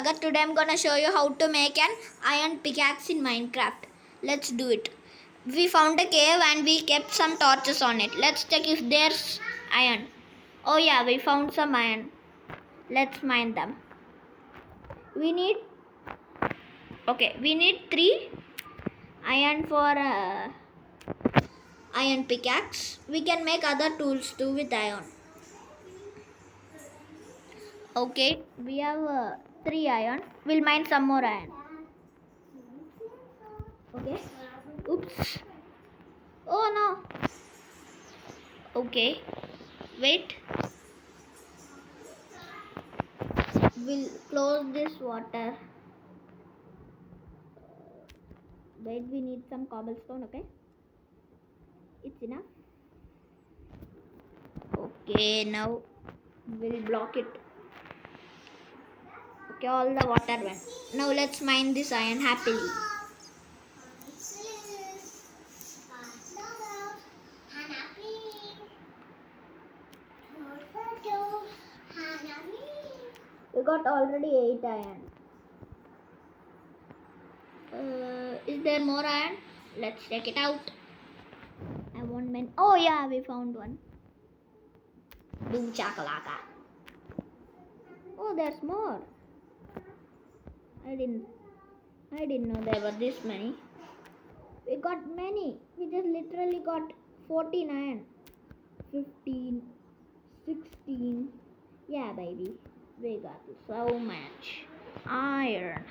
vlogger. Today I'm gonna show you how to make an iron pickaxe in Minecraft. Let's do it. We found a cave and we kept some torches on it. Let's check if there's iron. Oh yeah, we found some iron. Let's mine them. We need 3 iron for iron pickaxe. We can make other tools too with iron. Okay, we have 3 iron. We'll mine some more iron. Okay. Oops. Oh no. Okay. Wait. We'll close this water. Wait, we need some cobblestone, okay? It's enough. Okay, now we'll block it. Okay, all the water went. Now let's mine this iron happily. We got already 8 iron. Is there more iron? Let's check it out. I want many. Oh yeah, we found one. Boom chakalaka. Oh, there's more. I didn't know there were this many. We got many. We just literally got 14 iron. 15, 16. Yeah, baby. We got so much iron.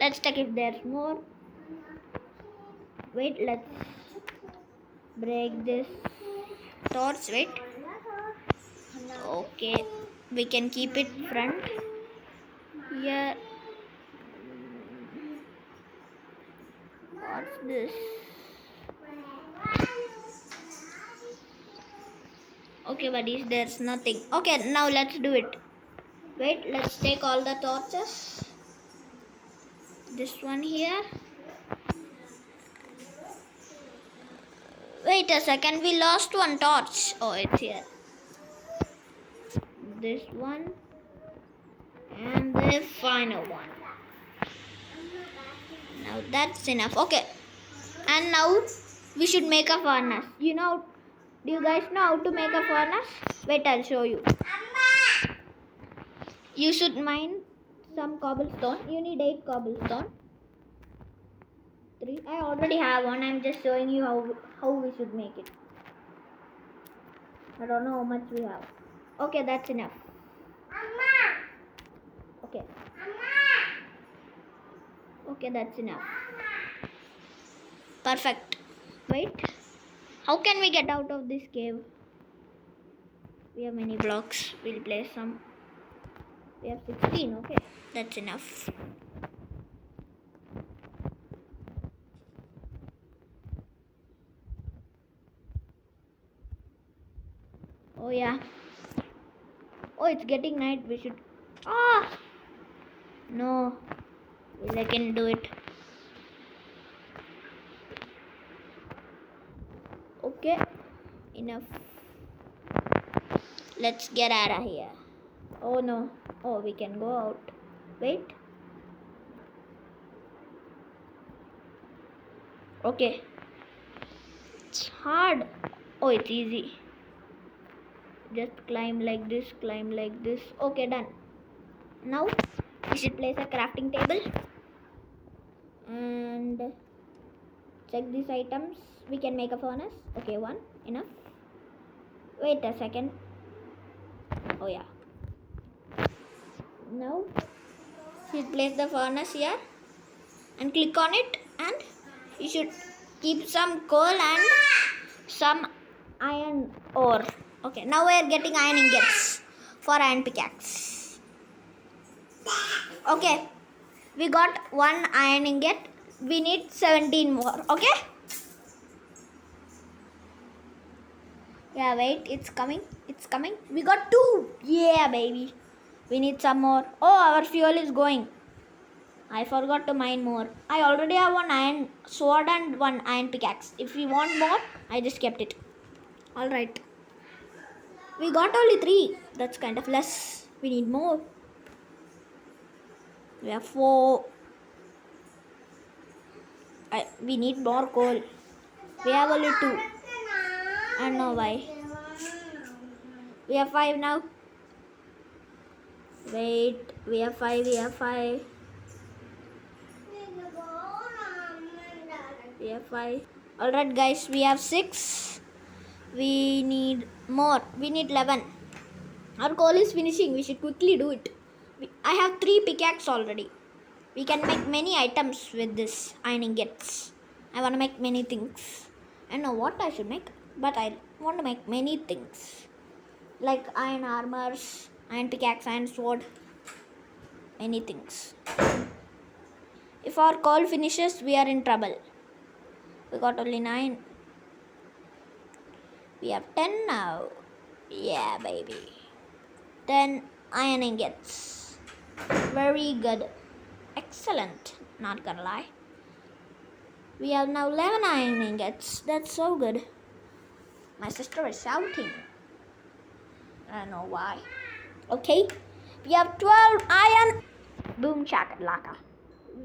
Let's check if there's more. Wait, let's break this torch. Wait. Okay, we can keep it front here. What's this? Okay, buddies, there's nothing. Okay, now let's do it. Wait, let's take all the torches. This one here. Wait a second, we lost one torch. Oh, it's here. This one. And the final one. Now that's enough. Okay. And now we should make a furnace. Do you guys know how to make a furnace? Wait, I'll show you. You should mine some cobblestone. You need 8 cobblestone. 3. I already have one. I'm just showing you how we should make it. I don't know how much we have. Okay, that's enough. Okay. Okay, that's enough. Perfect. Wait. How can we get out of this cave? We have many blocks. We'll place some. We have 16. Okay, that's enough. Oh yeah. Oh, it's getting night. We should. No. I can do it. Okay. Enough. Let's get out of here. Oh no. Oh, we can go out. Wait. Okay. It's hard. Oh, it's easy. Just climb like this, climb like this. Okay, done. Now we should place a crafting table and check these items. We can make a furnace. Okay, 1 enough. Wait a second. Oh yeah. Now you should place the furnace here and click on it, and you should keep some coal and some iron ore. Okay, now we are getting iron ingots for iron pickaxe. Okay, we got 1 iron ingot. We need 17 more. Okay. Yeah, wait, it's coming. It's coming. We got 2. Yeah, baby. We need some more. Oh, our fuel is going. I forgot to mine more. I already have 1 iron sword and 1 iron pickaxe. If we want more, I just kept it. Alright. We got only 3. That's kind of less. We need more. We have 4. We need more coal. We have only 2. I don't know why. We have 5 now. Wait, we have 5. We have 5. We have 5. Alright, guys, we have 6. We need more. We need 11. Our coal is finishing. We should quickly do it. I have 3 pickaxe already. We can make many items with this iron ingots. I want to make many things. I don't know what I should make, but I want to make many things. Like iron armors, iron pickaxe, iron sword. Many things. If our coal finishes, we are in trouble. We got only 9. We have 10 now. Yeah, baby. 10 iron ingots. Very good. Excellent. Not gonna lie. We have now 11 iron ingots. That's so good. My sister is shouting. I don't know why. Okay. We have 12 iron. Boom chakalaka.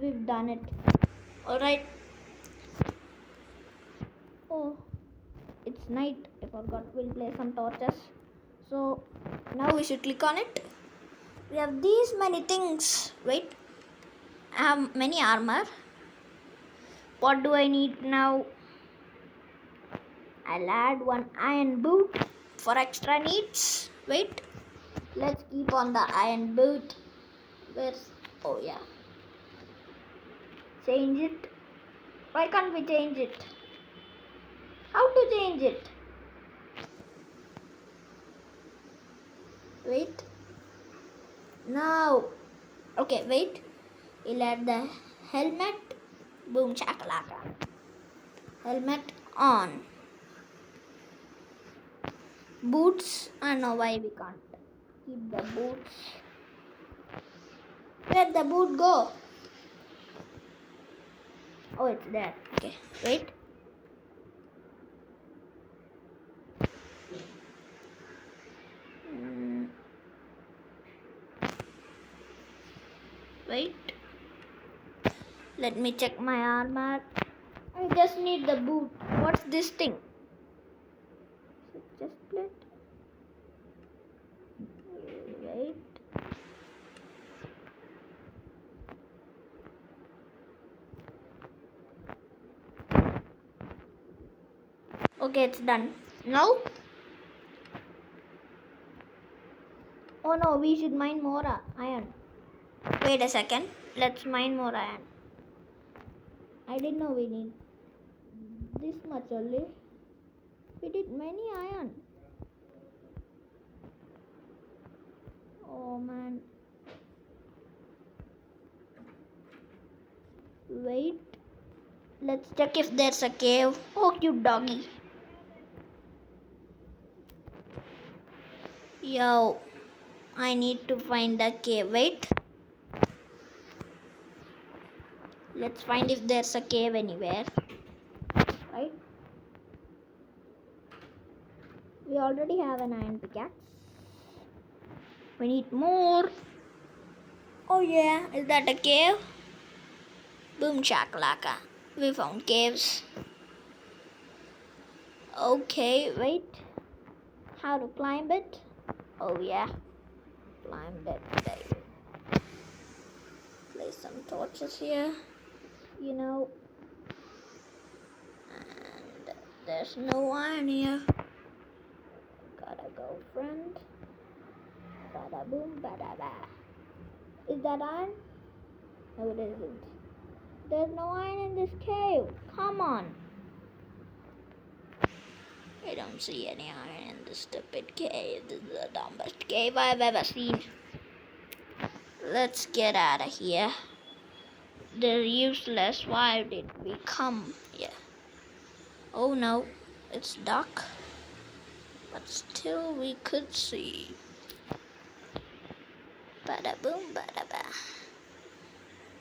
We've done it. Alright. Oh. It's night. I forgot. We'll play some torches. So now we should click on it. We have these many things. Wait. I have many armor. What do I need now? I'll add 1 iron boot for extra needs. Wait. Let's keep on the iron boot. Where's... Oh yeah. Change it. Why can't we change it? How to change it? Wait. Now. Okay, wait. We'll add the helmet. Boom chakalaka. Helmet on. Boots. I don't know why we can't keep the boots. Where'd the boot go? Oh, it's there. Okay, wait. Wait. Let me check my armor. I just need the boot. What's this thing? Is it just split? Wait. Okay, it's done. Now? Oh no, we should mine more iron. Wait a second. Let's mine more iron. I didn't know we need this much only. We did many iron. Oh man. Wait. Let's check if there's a cave. Oh, cute doggy. Yo. I need to find a cave. Wait. Let's find if there's a cave anywhere. Right? We already have an iron pickaxe. We need more. Oh yeah, is that a cave? Boom chakalaka. We found caves. Okay, wait. How to climb it? Oh yeah. Climb it. There you go. Place some torches here. You know. And there's no iron here. Gotta go, friend. Bada boom, bada ba. Is that iron? No, it isn't. There's no iron in this cave. Come on. I don't see any iron in this stupid cave. This is the dumbest cave I've ever seen. Let's get out of here. They're useless. Why did we come here? Oh no, it's dark. But still we could see. Bada boom, bada ba.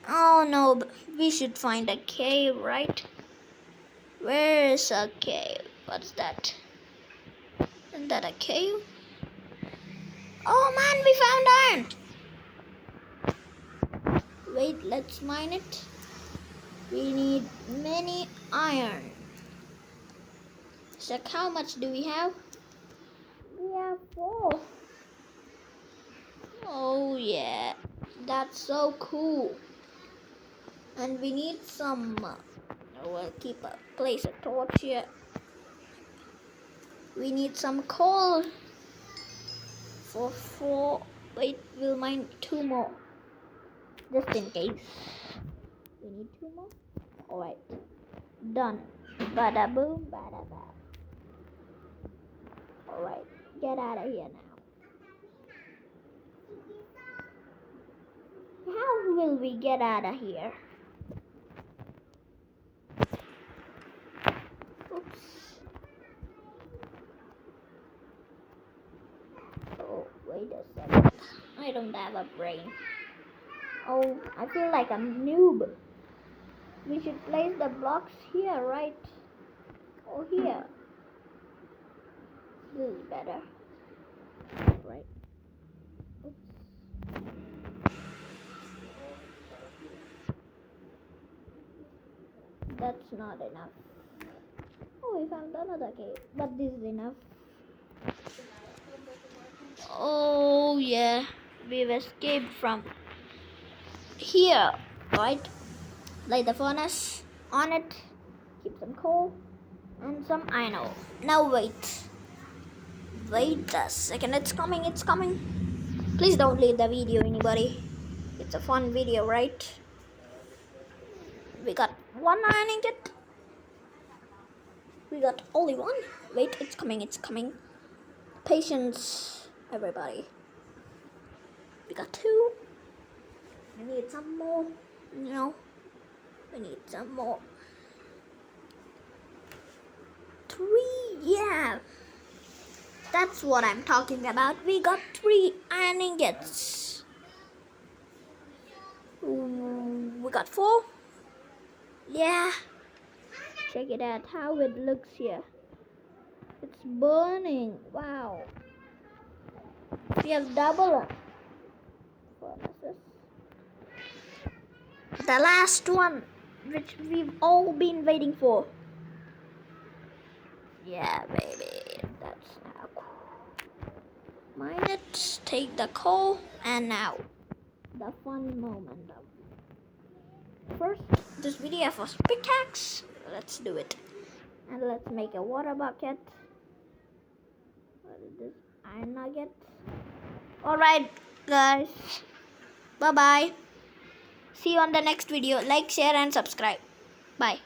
Oh no, we should find a cave, right? Where is a cave? What's that? Isn't that a cave? Oh man, we found iron! Wait, let's mine it. We need many iron. Check how much do we have? We have 4. Oh yeah, that's so cool. And we need some. We'll place a torch here. We need some coal for 4. Wait, we'll mine 2 more. Just in case. We need 2 more. Alright. Done. Bada boom, bada bam. Alright. Get out of here now. How will we get out of here? Oops. Oh, wait a second. I don't have a brain. Oh, I feel like a noob. We should place the blocks here, right? Or here. This is better. Right. Oops. That's not enough. Oh, we found another cave. But this is enough. Oh, yeah. We've escaped from here, right? Light the furnace on it. Keep some coal and some iron ore. Now wait. Wait a second. It's coming. It's coming. Please don't leave the video, anybody. It's a fun video, right? We got 1 iron ingot. We got only 1. Wait, it's coming. It's coming. Patience, everybody. We got 2. We need some more. No. We need some more. 3. Yeah. That's what I'm talking about. We got 3 iron ingots. We got 4. Yeah. Check it out how it looks here. It's burning. Wow. We have double furnaces. The last one, which we've all been waiting for. Yeah, baby. That's now cool. Mine it. Take the coal. And now, the fun moment. First, this video was pickaxe. Let's do it. And let's make a water bucket. What is this? Iron nugget. Alright, guys. Bye-bye. See you on the next video. Like, share, and subscribe. Bye.